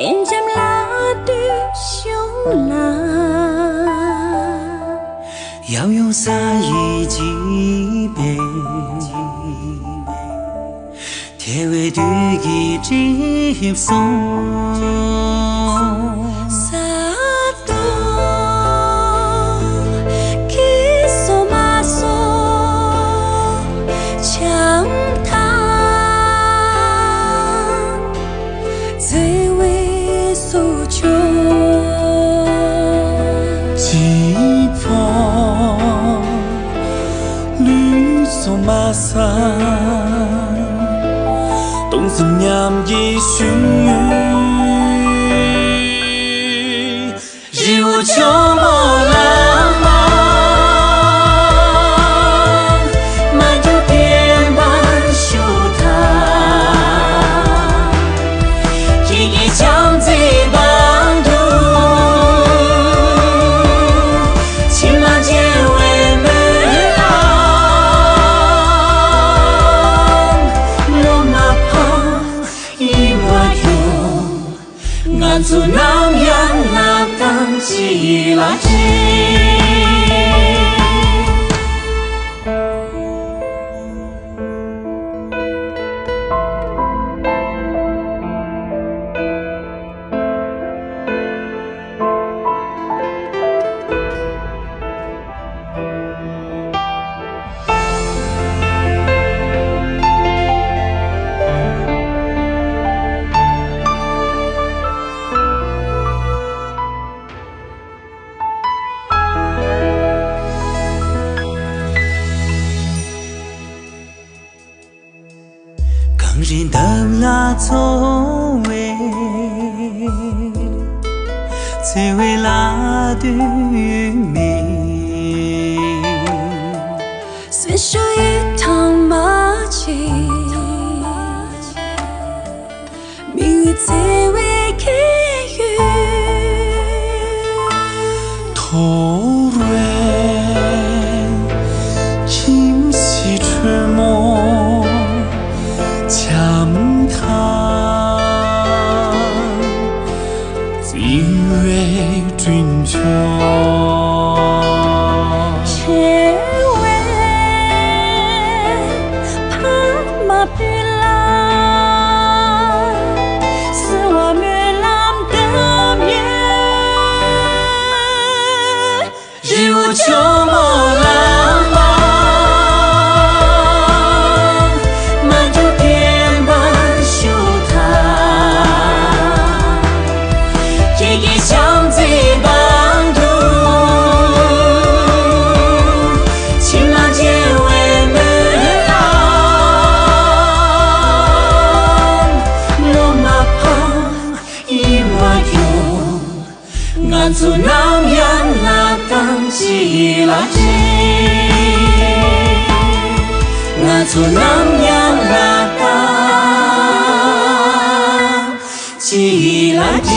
em chăm lá đưa xuống là要用啥一几杯，天为对己接送。马山，冬日炎夜雪雨，日无秋波浪漫，满就边半修塔，一一将这帮土，骑马结为门。俺做南洋那当起垃圾。人等啊走位，最为拉的美。随手一趟马骑，命运最为给予。头蕊今夕春梦。强叹，今为君囚，且为拍马匹来，是我们浪的面，日无秋波浪漫。像这帮土，骑马结为门郎，罗马旁一马游，俺做南洋那当起垃圾，俺做南洋那当起垃圾。